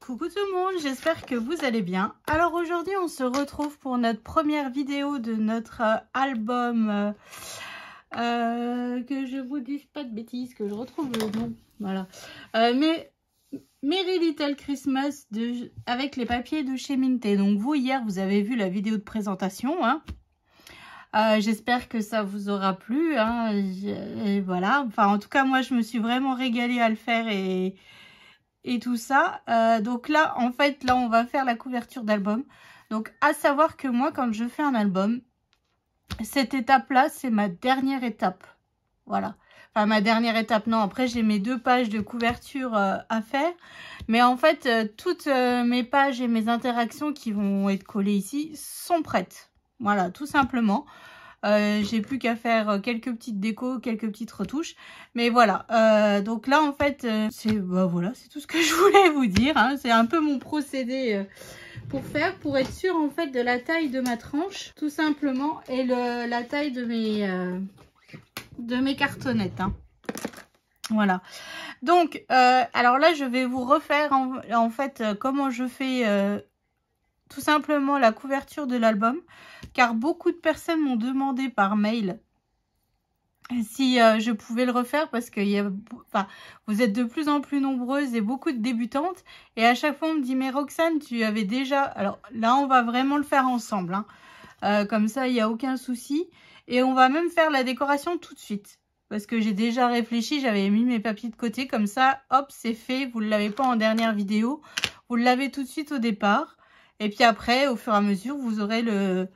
Coucou tout le monde, j'espère que vous allez bien. Alors aujourd'hui on se retrouve pour notre première vidéo de notre album, que je vous dise pas de bêtises, que je retrouve le nom, voilà. Mais Merry Little Christmas avec les papiers de chez Minté. Donc vous hier vous avez vu la vidéo de présentation, hein. J'espère que ça vous aura plu, hein, et voilà. Enfin en tout cas moi je me suis vraiment régalée à le faire et tout ça. Donc là, en fait, là, on va faire la couverture d'album. Donc, à savoir que moi, quand je fais un album, cette étape-là, c'est ma dernière étape. Voilà. Enfin, ma dernière étape, non. Après, j'ai mes 2 pages de couverture à faire. Mais en fait, toutes mes pages et mes interactions qui vont être collées ici sont prêtes. Voilà, tout simplement. J'ai plus qu'à faire quelques petites décos, quelques petites retouches. Mais voilà, donc là en fait, voilà, c'est tout ce que je voulais vous dire, hein. C'est un peu mon procédé pour être sûr en fait de la taille de ma tranche, tout simplement, et la taille de mes cartonnettes, hein. Voilà. Donc, alors là, je vais vous refaire en fait comment je fais tout simplement la couverture de l'album, car beaucoup de personnes m'ont demandé par mail si je pouvais le refaire, parce que vous êtes de plus en plus nombreuses et beaucoup de débutantes, et à chaque fois on me dit mais Roxane, tu avais déjà... Alors là on va vraiment le faire ensemble, hein. Comme ça il n'y a aucun souci, et on va même faire la décoration tout de suite, parce que j'ai déjà réfléchi, j'avais mis mes papiers de côté, comme ça hop c'est fait, vous ne l'avez pas en dernière vidéo, vous l'avez tout de suite au départ. Et puis après, au fur et à mesure, vous aurez le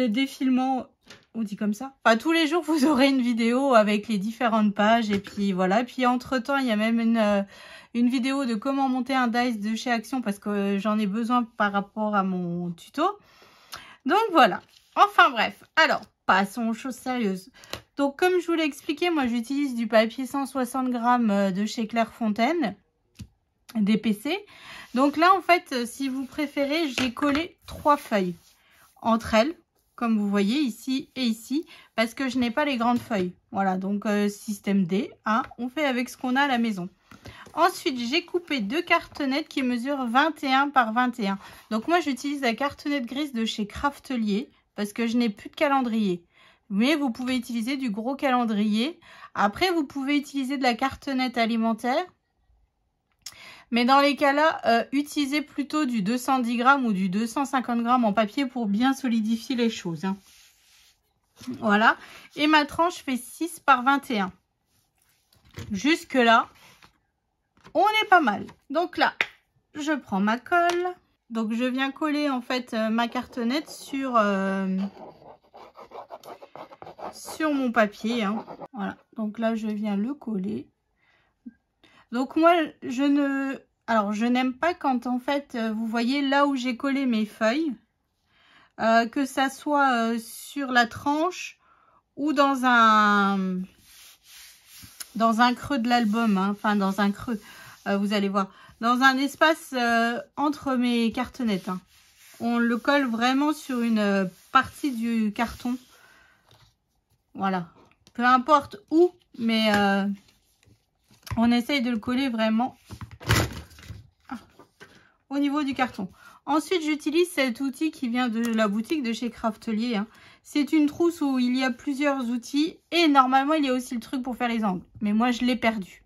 défilement, on dit comme ça. Enfin, tous les jours, vous aurez une vidéo avec les différentes pages. Et puis voilà. Et puis entre-temps, il y a même une vidéo de comment monter un dice de chez Action, parce que j'en ai besoin par rapport à mon tuto. Donc voilà. Enfin bref. Alors, passons aux choses sérieuses. Donc comme je vous l'ai expliqué, moi j'utilise du papier 160 grammes de chez Clairefontaine, DPC. Donc là en fait, si vous préférez, j'ai collé 3 feuilles entre elles, comme vous voyez ici et ici, parce que je n'ai pas les grandes feuilles. Voilà, donc système D, hein, on fait avec ce qu'on a à la maison. Ensuite, j'ai coupé 2 cartonnettes qui mesurent 21 par 21. Donc moi j'utilise la cartonnette grise de chez Craftelier, parce que je n'ai plus de calendrier. Mais vous pouvez utiliser du gros calendrier. Après, vous pouvez utiliser de la cartonnette alimentaire. Mais dans les cas-là, utilisez plutôt du 210 grammes ou du 250 grammes en papier pour bien solidifier les choses, hein. Voilà. Et ma tranche fait 6 par 21. Jusque-là, on est pas mal. Donc là, je prends ma colle. Donc je viens coller en fait ma cartonnette sur mon papier, hein. Voilà. Donc là, je viens le coller. Donc moi, je n'aime pas quand en fait, vous voyez là où j'ai collé mes feuilles, que ça soit sur la tranche ou dans un creux de l'album, hein, enfin dans un creux, vous allez voir, dans un espace entre mes cartonnettes, hein. On le colle vraiment sur une partie du carton. Voilà, peu importe où, mais... on essaye de le coller vraiment au niveau du carton. Ensuite, j'utilise cet outil qui vient de la boutique de chez Craftelier, hein. C'est une trousse où il y a plusieurs outils et normalement, il y a aussi le truc pour faire les angles. Mais moi, je l'ai perdu.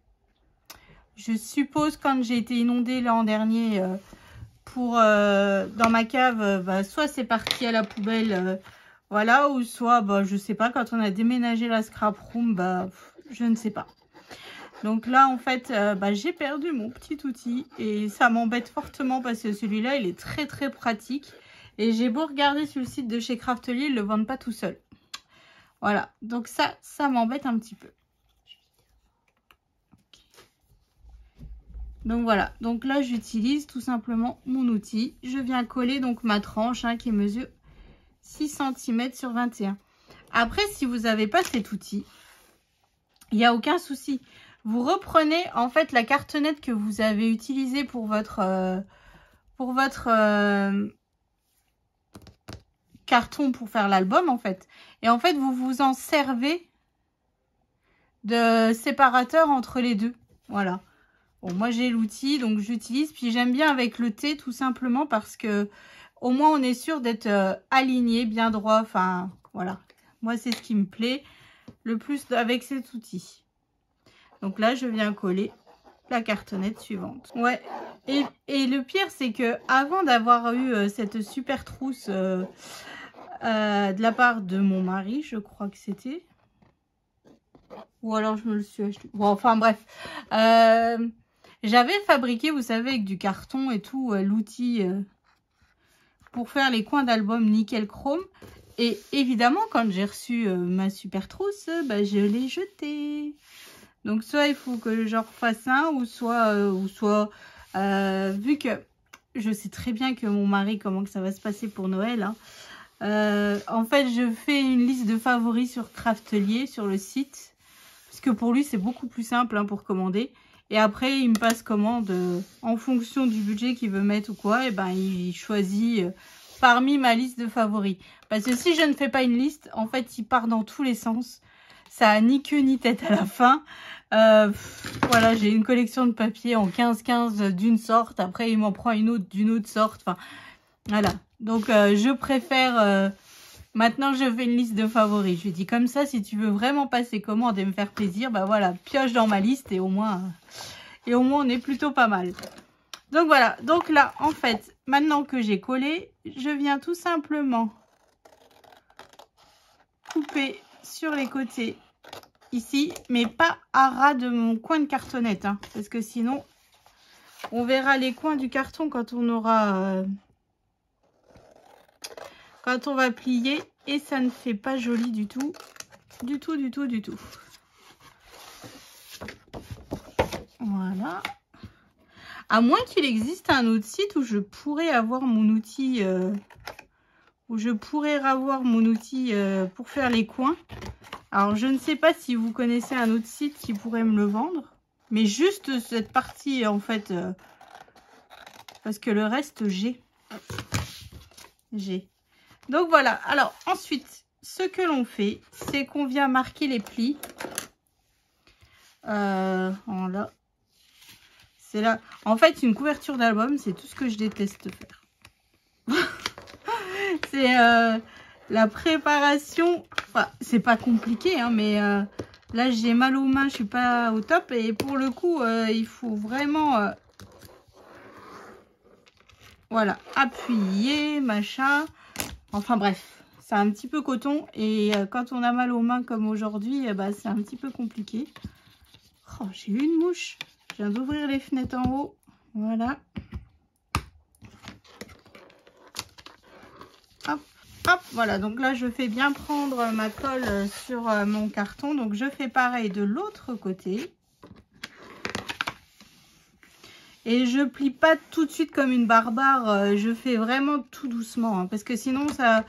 Je suppose quand j'ai été inondée l'an dernier dans ma cave, soit c'est parti à la poubelle, voilà, ou soit, je sais pas, quand on a déménagé la scrap room, je ne sais pas. Donc là, en fait, j'ai perdu mon petit outil et ça m'embête fortement parce que celui-là, il est très très pratique. Et j'ai beau regarder sur le site de chez Craftelier, ils ne le vendent pas tout seul. Voilà, donc ça m'embête un petit peu. Donc voilà, donc là, j'utilise tout simplement mon outil. Je viens coller donc ma tranche, hein, qui mesure 6 cm sur 21. Après, si vous n'avez pas cet outil, il n'y a aucun souci. Vous reprenez en fait la cartonnette que vous avez utilisée pour votre carton pour faire l'album en fait. Et en fait, vous vous en servez de séparateur entre les deux. Voilà. Bon, moi j'ai l'outil, donc j'utilise. Puis j'aime bien avec le thé, tout simplement parce que au moins on est sûr d'être aligné, bien droit. Enfin, voilà. Moi, c'est ce qui me plaît le plus avec cet outil. Donc là, je viens coller la cartonnette suivante. Ouais. Et le pire, c'est que avant d'avoir eu cette super trousse de la part de mon mari, je crois que c'était... Ou alors je me le suis acheté. Bon, enfin bref. J'avais fabriqué, vous savez, avec du carton et tout, l'outil pour faire les coins d'album nickel chrome. Et évidemment, quand j'ai reçu ma super trousse, bah, je l'ai jeté. Donc soit il faut que j'en refasse un, ou soit vu que je sais très bien que mon mari, comment que ça va se passer pour Noël, hein, en fait, je fais une liste de favoris sur Craftelier, sur le site. Parce que pour lui, c'est beaucoup plus simple hein, pour commander. Et après, il me passe commande en fonction du budget qu'il veut mettre ou quoi. Et ben, il choisit parmi ma liste de favoris. Parce que si je ne fais pas une liste, en fait, il part dans tous les sens. Ça a ni queue ni tête à la fin. Voilà, j'ai une collection de papier en 15-15 d'une sorte. Après, il m'en prend une autre d'une autre sorte. Enfin, voilà. Donc, je préfère... Maintenant, je fais une liste de favoris. Je lui dis comme ça, si tu veux vraiment passer commande et me faire plaisir, bah voilà, pioche dans ma liste et au moins on est plutôt pas mal. Donc voilà. Donc là, en fait, maintenant que j'ai collé, je viens tout simplement couper sur les côtés ici, mais pas à ras de mon coin de cartonnette, hein, parce que sinon, on verra les coins du carton quand on aura... quand on va plier, et ça ne fait pas joli du tout. Du tout. Voilà. À moins qu'il existe un autre site où je pourrais avoir mon outil... pour faire les coins. Alors, je ne sais pas si vous connaissez un autre site qui pourrait me le vendre. Mais juste cette partie, en fait... parce que le reste, j'ai. Donc voilà, alors ensuite, ce que l'on fait, c'est qu'on vient marquer les plis. Voilà. C'est là. En fait, une couverture d'album, c'est tout ce que je déteste faire. C'est la préparation. Enfin, c'est pas compliqué, hein, mais là, j'ai mal aux mains, je suis pas au top. Et pour le coup, il faut vraiment... voilà, appuyer, machin... Enfin bref, c'est un petit peu coton et quand on a mal aux mains comme aujourd'hui, bah, c'est un petit peu compliqué. Oh, j'ai eu une mouche. Je viens d'ouvrir les fenêtres en haut. Voilà. Hop, hop, voilà. Donc là, je fais bien prendre ma colle sur mon carton. Donc je fais pareil de l'autre côté. Et je plie pas tout de suite comme une barbare, je fais vraiment tout doucement. Hein, parce que sinon, ça,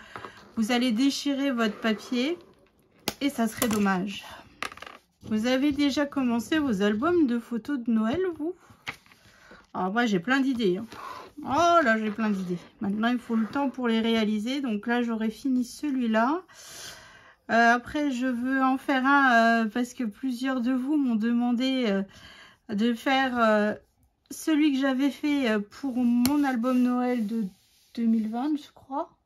vous allez déchirer votre papier et ça serait dommage. Vous avez déjà commencé vos albums de photos de Noël, vous? Alors moi, j'ai plein d'idées. Hein. Oh là, j'ai plein d'idées. Maintenant, il faut le temps pour les réaliser. Donc là, j'aurais fini celui-là. Après, je veux en faire un parce que plusieurs de vous m'ont demandé de faire... celui que j'avais fait pour mon album Noël de 2020, je crois.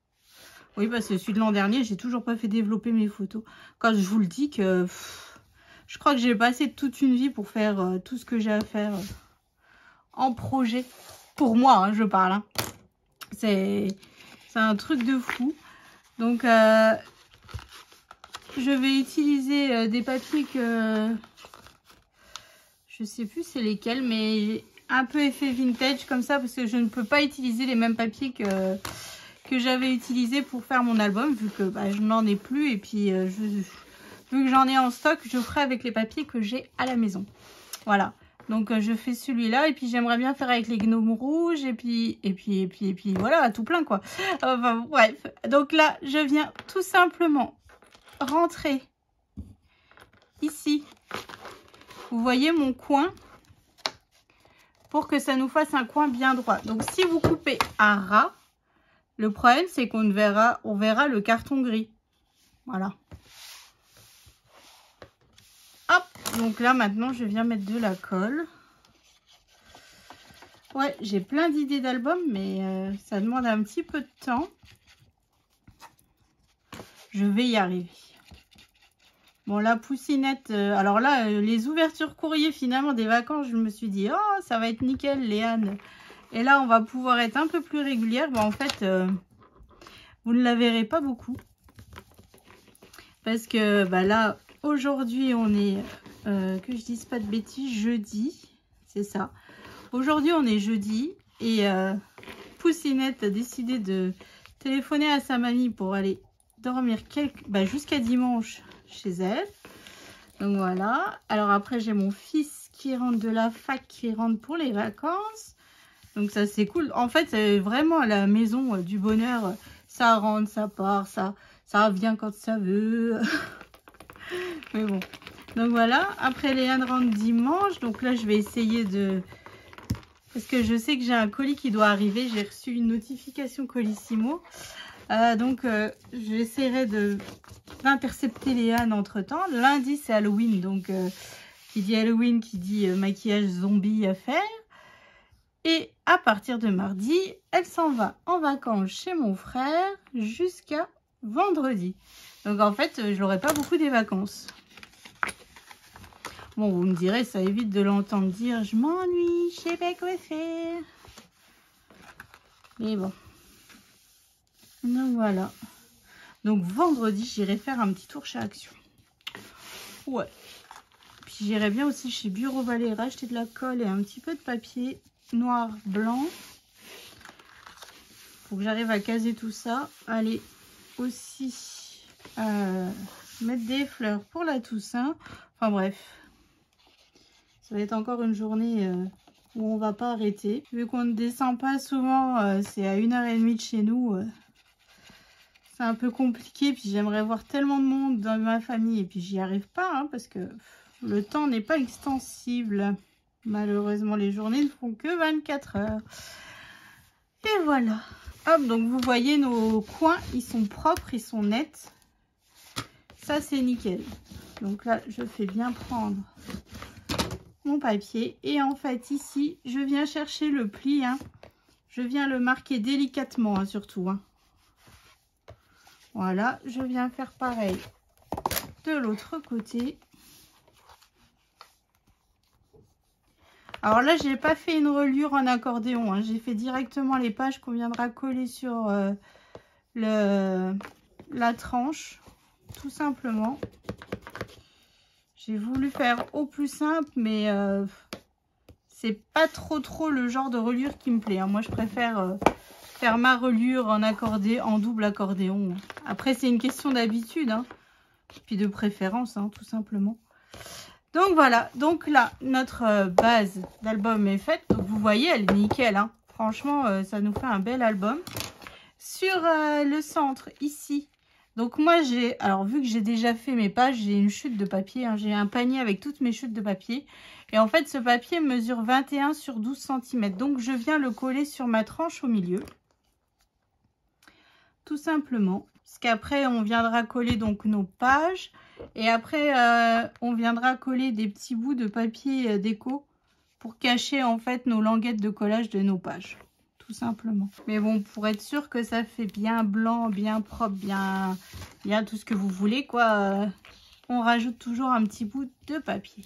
Oui, parce que celui de l'an dernier, j'ai toujours pas fait développer mes photos. Quand je vous le dis que... je crois que j'ai passé toute une vie pour faire tout ce que j'ai à faire en projet. Pour moi, hein, je parle. Hein. C'est un truc de fou. Donc, je vais utiliser des papiers que... je sais plus c'est lesquels, mais... un peu effet vintage comme ça parce que je ne peux pas utiliser les mêmes papiers que j'avais utilisé pour faire mon album vu que bah, je n'en ai plus et puis vu que j'en ai en stock, je ferai avec les papiers que j'ai à la maison. Voilà, donc je fais celui-là et puis j'aimerais bien faire avec les gnomes rouges et puis voilà, tout plein quoi. Enfin, bref, donc là je viens tout simplement rentrer ici. Vous voyez mon coin pour que ça nous fasse un coin bien droit. Donc si vous coupez à ras, le problème c'est qu'on verra le carton gris. Voilà. Hop, donc là maintenant je viens mettre de la colle. Ouais, j'ai plein d'idées d'albums, mais ça demande un petit peu de temps. Je vais y arriver. Bon, la poussinette, alors là, les ouvertures courrier finalement des vacances, je me suis dit, oh, ça va être nickel, Léane. Et là, on va pouvoir être un peu plus régulière. Bon, en fait, vous ne la verrez pas beaucoup. Parce que bah là, aujourd'hui, on est, que je dise pas de bêtises, jeudi. C'est ça. Aujourd'hui, on est jeudi. Et Poussinette a décidé de téléphoner à sa mamie pour aller dormir jusqu'à dimanche chez elle. Donc voilà. Alors après, j'ai mon fils qui rentre de la fac, qui rentre pour les vacances. Donc ça, c'est cool. En fait, c'est vraiment la maison du bonheur. Ça rentre, ça part, ça revient quand ça veut. Mais bon. Donc voilà. Après, Léane rentre dimanche. Donc là, je vais essayer de... Parce que je sais que j'ai un colis qui doit arriver. J'ai reçu une notification Colissimo. Donc, j'essaierai d'intercepter Léane entre temps. Lundi, c'est Halloween. Donc, qui dit Halloween, qui dit maquillage zombie à faire. Et à partir de mardi, elle s'en va en vacances chez mon frère jusqu'à vendredi. Donc, en fait, je n'aurai pas beaucoup des vacances. Bon, vous me direz, ça évite de l'entendre dire « Je m'ennuie, je sais pas quoi faire. » Mais bon. Donc voilà. Donc vendredi, j'irai faire un petit tour chez Action. Ouais. Puis j'irai bien aussi chez Bureau Valet racheter de la colle et un petit peu de papier noir, blanc. Faut que j'arrive à caser tout ça. Aller aussi mettre des fleurs pour la Toussaint. Enfin bref. Ça va être encore une journée où on va pas arrêter. Vu qu'on ne descend pas souvent, c'est à 1h30 de chez nous. C'est un peu compliqué, puis j'aimerais voir tellement de monde dans ma famille, et puis j'y arrive pas, hein, parce que le temps n'est pas extensible. Malheureusement, les journées ne font que 24 heures. Et voilà. Hop, donc vous voyez, nos coins, ils sont propres, ils sont nets. Ça, c'est nickel. Donc là, je fais bien prendre mon papier. Et en fait, ici, je viens chercher le pli. Hein. Je viens le marquer délicatement, hein, surtout. Hein. Voilà, je viens faire pareil de l'autre côté. Alors là, j'ai pas fait une reliure en accordéon. Hein. J'ai fait directement les pages qu'on viendra coller sur la tranche, tout simplement. J'ai voulu faire au plus simple, mais c'est pas trop le genre de reliure qui me plaît. Hein. Moi, je préfère... faire ma reliure en double accordéon. Après, c'est une question d'habitude, hein, puis de préférence, hein, tout simplement. Donc voilà, donc là, notre base d'album est faite. Donc, vous voyez, elle est nickel. Hein. Franchement, ça nous fait un bel album. Sur le centre, ici, donc moi, alors vu que j'ai déjà fait mes pages, j'ai une chute de papier. Hein, j'ai un panier avec toutes mes chutes de papier. Et en fait, ce papier mesure 21 sur 12 cm. Donc, je viens le coller sur ma tranche au milieu. Tout simplement, parce qu'après on viendra coller donc nos pages et après on viendra coller des petits bouts de papier déco pour cacher en fait nos languettes de collage de nos pages, tout simplement. Mais bon, pour être sûr que ça fait bien blanc, bien propre, bien tout ce que vous voulez quoi, on rajoute toujours un petit bout de papier.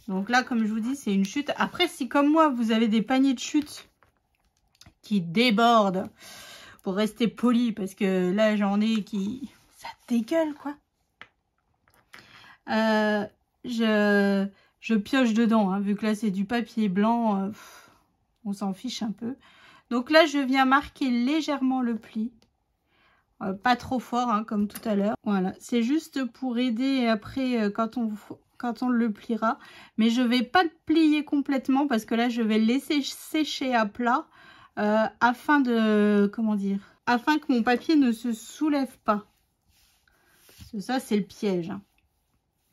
Donc là, comme je vous dis, c'est une chute. Après, si comme moi vous avez des paniers de chute qui débordent, pour rester poli, parce que là, j'en ai qui... ça dégueule, quoi. Je pioche dedans, hein, vu que là, c'est du papier blanc. On s'en fiche un peu. Donc là, je viens marquer légèrement le pli. Pas trop fort, hein, comme tout à l'heure. Voilà, c'est juste pour aider après, quand on le pliera. Mais je vais pas le plier complètement, parce que là, je vais le laisser sécher à plat. Afin de, comment dire, afin que mon papier ne se soulève pas. Ça, c'est le piège. Hein.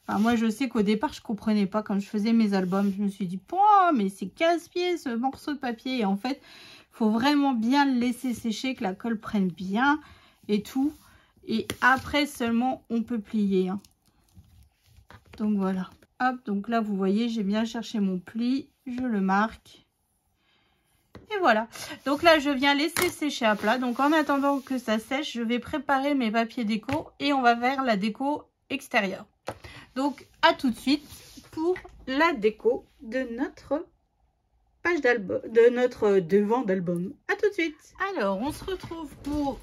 Enfin, moi, je sais qu'au départ, je comprenais pas quand je faisais mes albums. Je me suis dit, oh, mais c'est casse-pied ce morceau de papier. Et en fait, il faut vraiment bien le laisser sécher, que la colle prenne bien et tout. Et après seulement, on peut plier. Hein. Donc voilà. Hop, donc là, vous voyez, j'ai bien cherché mon pli. Je le marque. Et voilà. Donc là, je viens laisser sécher à plat. Donc en attendant que ça sèche, je vais préparer mes papiers déco et on va faire la déco extérieure. Donc à tout de suite pour la déco de notre page d'album, de notre devant d'album. À tout de suite. Alors, on se retrouve pour...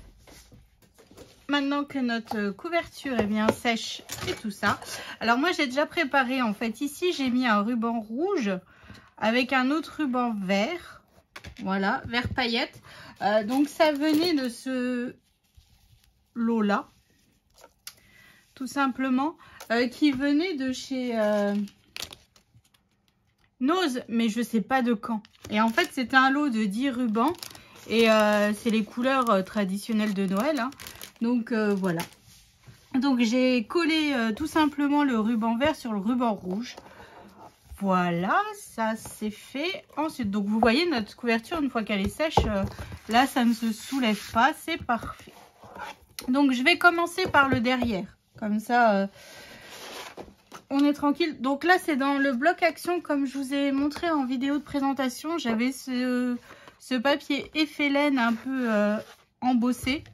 Maintenant que notre couverture est bien sèche et tout ça. Alors moi, j'ai déjà préparé, en fait, ici, j'ai mis un ruban rouge avec un autre ruban vert. Voilà, vert paillette. Donc ça venait de ce lot-là. Tout simplement. Qui venait de chez Nose, mais je sais pas de quand. Et en fait, c'était un lot de 10 rubans. Et c'est les couleurs traditionnelles de Noël. Hein. Donc voilà. Donc j'ai collé tout simplement le ruban vert sur le ruban rouge. Voilà, ça c'est fait. Ensuite, donc vous voyez notre couverture, une fois qu'elle est sèche, là ça ne se soulève pas, c'est parfait. Donc je vais commencer par le derrière. Comme ça, on est tranquille. Donc là c'est dans le bloc action, comme je vous ai montré en vidéo de présentation. J'avais ce papier effet laine un peu embossé.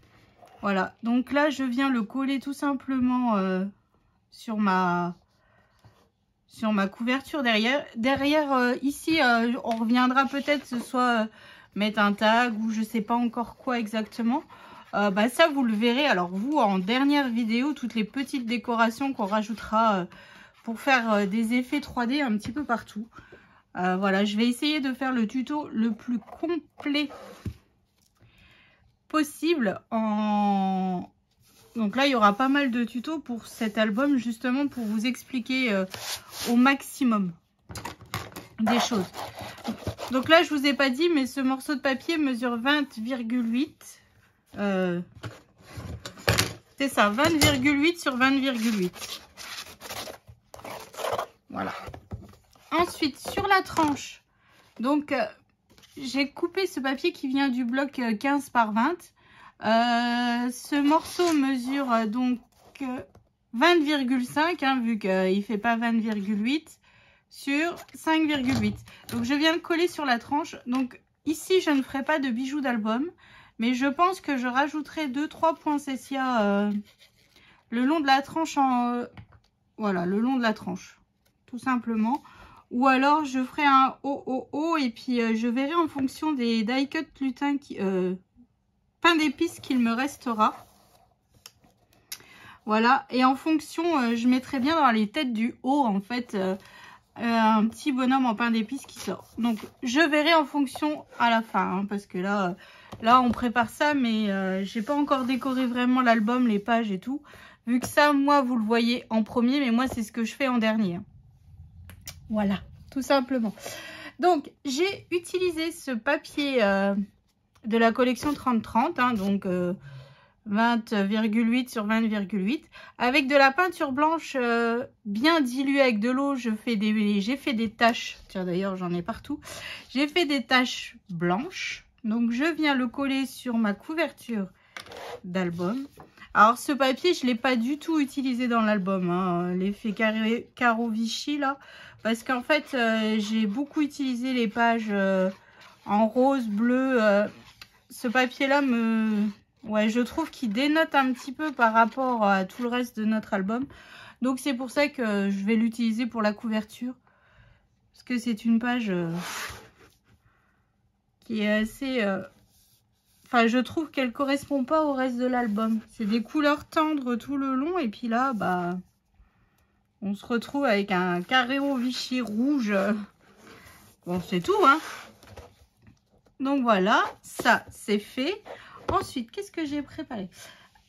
Voilà, donc là je viens le coller tout simplement sur ma couverture derrière. Derrière ici, on reviendra peut-être soit mettre un tag ou je sais pas encore quoi exactement. Bah ça vous le verrez. Alors vous en dernière vidéo, toutes les petites décorations qu'on rajoutera pour faire des effets 3D un petit peu partout. Voilà, je vais essayer de faire le tuto le plus complet possible donc là il y aura pas mal de tutos pour cet album, justement pour vous expliquer au maximum des choses. Donc là je vous ai pas dit, mais ce morceau de papier mesure 20,8 c'est ça, 20,8 sur 20,8. Voilà. Ensuite sur la tranche, donc j'ai coupé ce papier qui vient du bloc 15 par 20. Ce morceau mesure donc 20,5 hein, vu qu'il fait pas 20,8 sur 5,8. Donc je viens de coller sur la tranche. Donc ici je ne ferai pas de bijoux d'album, mais je pense que je rajouterai 2-3 poinsettias le long de la tranche voilà, le long de la tranche tout simplement. Ou alors je ferai un haut et puis je verrai en fonction des die cut lutin pain d'épices qu'il me restera. Voilà, et en fonction, je mettrai bien dans les têtes du haut en fait un petit bonhomme en pain d'épices qui sort. Donc je verrai en fonction à la fin hein, parce que là on prépare ça, mais j'ai pas encore décoré vraiment l'album, les pages et tout. Vu que ça, moi vous le voyez en premier, mais moi c'est ce que je fais en dernier. Voilà, tout simplement. Donc, j'ai utilisé ce papier de la collection 30-30, hein, donc 20,8 sur 20,8, avec de la peinture blanche bien diluée avec de l'eau. J'ai fait des taches, tiens d'ailleurs j'en ai partout, j'ai fait des taches blanches. Donc, je viens le coller sur ma couverture d'album. Alors, ce papier, je ne l'ai pas du tout utilisé dans l'album, hein, l'effet carreau Vichy, là. Parce qu'en fait, j'ai beaucoup utilisé les pages en rose, bleu. Ce papier-là, ouais, je trouve qu'il dénote un petit peu par rapport à tout le reste de notre album. Donc, c'est pour ça que je vais l'utiliser pour la couverture. Parce que c'est une page qui est assez... Enfin, je trouve qu'elle correspond pas au reste de l'album. C'est des couleurs tendres tout le long. Et puis là, bah... on se retrouve avec un carreau Vichy rouge. Bon, c'est tout, hein. Donc voilà, ça, c'est fait. Ensuite, qu'est-ce que j'ai préparé?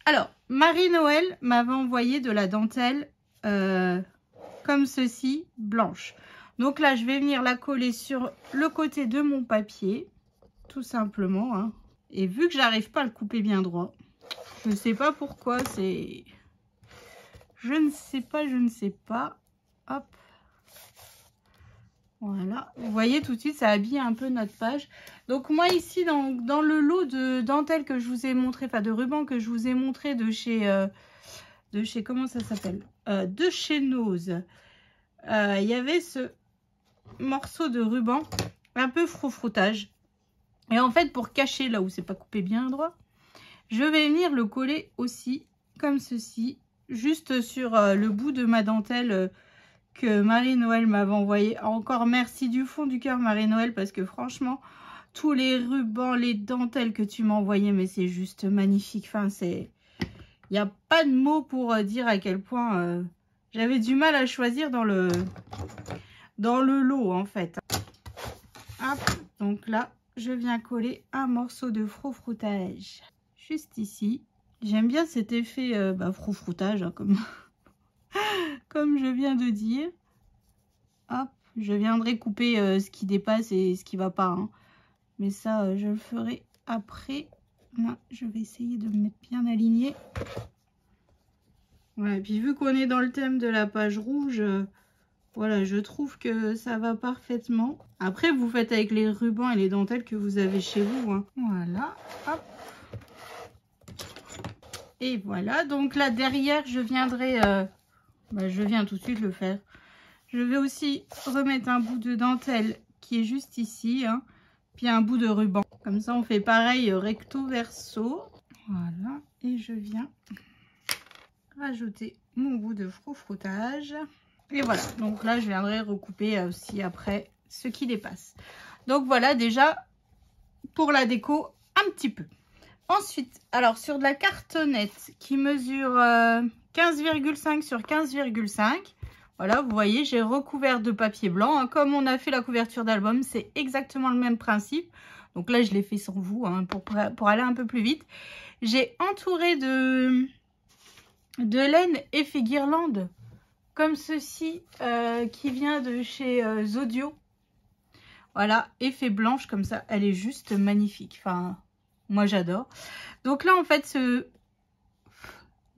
Alors, Marie-Noël m'avait envoyé de la dentelle comme ceci, blanche. Donc là, je vais venir la coller sur le côté de mon papier, tout simplement. Hein. Et vu que j'arrive pas à le couper bien droit, je ne sais pas pourquoi, c'est... Je ne sais pas. Hop. Voilà. Vous voyez tout de suite, ça habille un peu notre page. Donc moi ici, dans le lot de dentelle que je vous ai montré, enfin de ruban que je vous ai montré de chez comment ça s'appelle, de chez Nose, il y avait ce morceau de ruban un peu froufroutage. Et en fait, pour cacher là où c'est pas coupé bien droit, je vais venir le coller aussi comme ceci, juste sur le bout de ma dentelle que Marie-Noël m'avait envoyé. Encore merci du fond du cœur Marie-Noël, parce que franchement, tous les rubans, les dentelles que tu m'as envoyé, mais c'est juste magnifique. Enfin, c'est... Il n'y a pas de mots pour dire à quel point j'avais du mal à choisir dans le lot, en fait. Hop, donc là, je viens coller un morceau de froufroutage juste ici. J'aime bien cet effet froufroutage, hein, comme je viens de dire. Hop, je viendrai couper ce qui dépasse et ce qui va pas. Hein. Mais ça, je le ferai après. Là, je vais essayer de me mettre bien aligné. Ouais, et puis vu qu'on est dans le thème de la page rouge, voilà, je trouve que ça va parfaitement. Après, vous faites avec les rubans et les dentelles que vous avez chez vous. Hein. Voilà, hop. Et voilà, donc là derrière, je viendrai... je viens tout de suite le faire. Je vais aussi remettre un bout de dentelle qui est juste ici. Hein, puis un bout de ruban. Comme ça, on fait pareil recto verso. Voilà, et je viens rajouter mon bout de froufroutage. Et voilà, donc là, je viendrai recouper aussi après ce qui dépasse. Donc voilà, déjà, pour la déco, un petit peu. Ensuite, alors sur de la cartonnette qui mesure 15,5 sur 15,5, voilà, vous voyez, j'ai recouvert de papier blanc. Hein. Comme on a fait la couverture d'album, c'est exactement le même principe. Donc là, je l'ai fait sans vous, hein, pour aller un peu plus vite. J'ai entouré de laine effet guirlande, comme ceci, qui vient de chez Zodio. Voilà, effet blanche, comme ça, elle est juste magnifique. Enfin, moi j'adore. Donc là, en fait,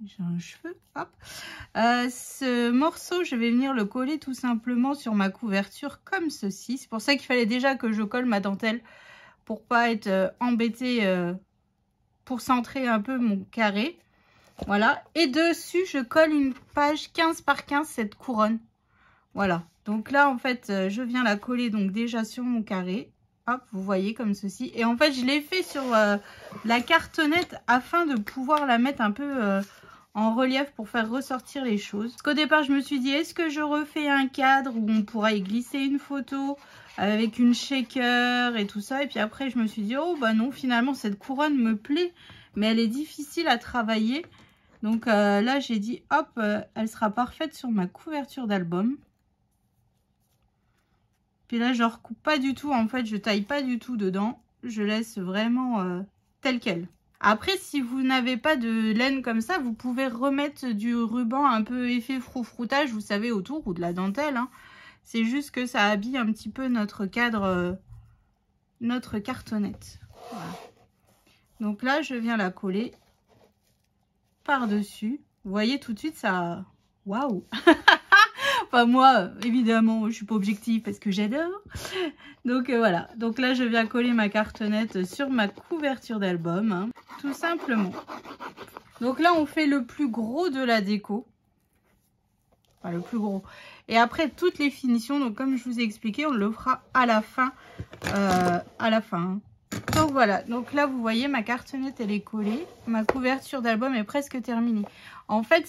j'ai un cheveu, hop. Ce morceau, je vais venir le coller tout simplement sur ma couverture comme ceci. C'est pour ça qu'il fallait déjà que je colle ma dentelle pour pas être embêtée, pour centrer un peu mon carré. Voilà. Et dessus, je colle une page 15 par 15, cette couronne. Voilà. Donc là, en fait, je viens la coller donc déjà sur mon carré. Hop, vous voyez comme ceci. Et en fait, je l'ai fait sur la cartonnette afin de pouvoir la mettre un peu en relief pour faire ressortir les choses. Parce qu'au départ, je me suis dit, est-ce que je refais un cadre où on pourra y glisser une photo avec une shaker et tout ça. Et puis après, je me suis dit, oh bah non, finalement, cette couronne me plaît, mais elle est difficile à travailler. Donc là, j'ai dit, hop, elle sera parfaite sur ma couverture d'album. Puis là, je recoupe pas du tout. En fait, je taille pas du tout dedans. Je laisse vraiment tel quel. Après, si vous n'avez pas de laine comme ça, vous pouvez remettre du ruban un peu effet froufroutage, vous savez, autour, ou de la dentelle. Hein. C'est juste que ça habille un petit peu notre cadre, notre cartonnette. Voilà. Donc là, je viens la coller par-dessus. Vous voyez tout de suite, ça... Waouh. Enfin, moi, évidemment, je suis pas objective parce que j'adore. Donc voilà. Donc là, je viens coller ma cartonnette sur ma couverture d'album. Hein, tout simplement. Donc là, on fait le plus gros de la déco. Enfin, le plus gros. Et après, toutes les finitions, donc comme je vous ai expliqué, on le fera à la fin. Hein. Donc voilà, donc là vous voyez ma cartonnette elle est collée, ma couverture d'album est presque terminée. En fait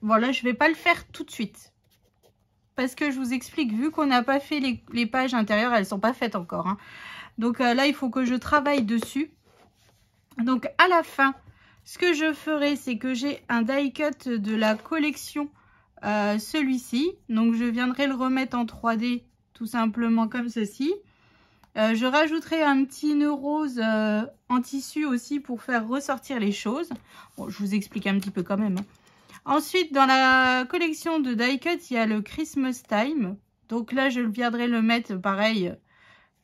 voilà, je vais pas le faire tout de suite. Parce que je vous explique, vu qu'on n'a pas fait les pages intérieures, elles sont pas faites encore. Hein. Donc là il faut que je travaille dessus. Donc à la fin, ce que je ferai c'est que j'ai un die cut de la collection, celui-ci. Donc je viendrai le remettre en 3D tout simplement comme ceci. Je rajouterai un petit nœud rose en tissu aussi pour faire ressortir les choses. Bon, je vous explique un petit peu quand même. Hein. Ensuite, dans la collection de die cut, il y a le Christmas Time. Donc là, je viendrai le mettre pareil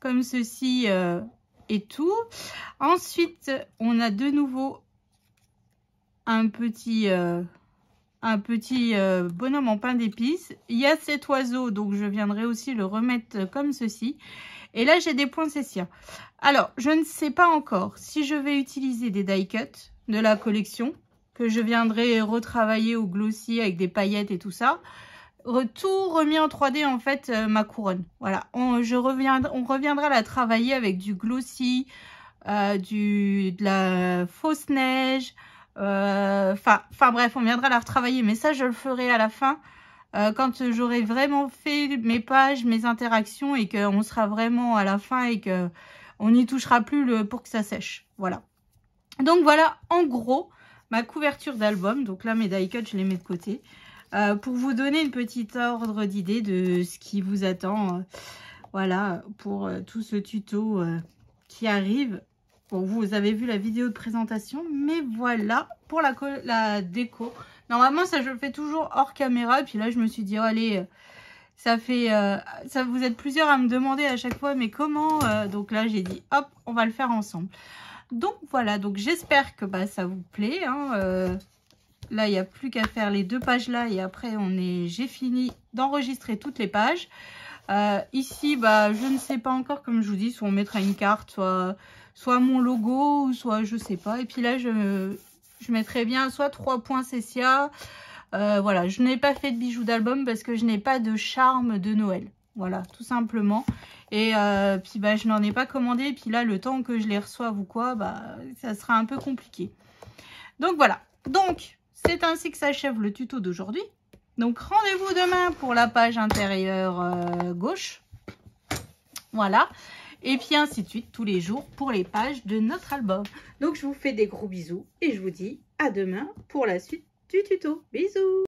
comme ceci et tout. Ensuite, on a de nouveau un petit bonhomme en pain d'épices. Il y a cet oiseau, donc je viendrai aussi le remettre comme ceci. Et là, j'ai des poinsettias. Alors, je ne sais pas encore si je vais utiliser des die cut de la collection, que je viendrai retravailler au glossy avec des paillettes et tout ça. tout remis en 3D en fait, ma couronne. Voilà, on reviendra la travailler avec du glossy, de la fausse neige. Enfin bref, on viendra la retravailler, mais ça je le ferai à la fin. Quand j'aurai vraiment fait mes pages, mes interactions et qu'on sera vraiment à la fin et que on n'y touchera plus pour que ça sèche. Voilà. Donc voilà, en gros, ma couverture d'album. Donc là, mes die cuts, je les mets de côté. Pour vous donner une petite ordre d'idée de ce qui vous attend. Voilà, pour tout ce tuto qui arrive. Bon, vous avez vu la vidéo de présentation, mais voilà pour la déco. Normalement, ça, je le fais toujours hors caméra. Et puis là, je me suis dit, oh, allez, ça fait... vous êtes plusieurs à me demander à chaque fois, mais comment donc là, j'ai dit, hop, on va le faire ensemble. Donc voilà, donc j'espère que ça vous plaît. Hein, là, il n'y a plus qu'à faire les 2 pages là. Et après, j'ai fini d'enregistrer toutes les pages. Ici, je ne sais pas encore, comme je vous dis, soit on mettra une carte, soit mon logo, ou soit je sais pas. Et puis là, je mettrai bien soit 3 points Cécia. Voilà, je n'ai pas fait de bijoux d'album parce que je n'ai pas de charme de Noël. Voilà, tout simplement. Et puis je n'en ai pas commandé. Et puis là, le temps que je les reçoive ou quoi, ça sera un peu compliqué. Donc voilà. Donc, c'est ainsi que s'achève le tuto d'aujourd'hui. Donc, rendez-vous demain pour la page intérieure gauche. Voilà. Et puis, ainsi de suite, tous les jours pour les pages de notre album. Donc, je vous fais des gros bisous et je vous dis à demain pour la suite du tuto. Bisous!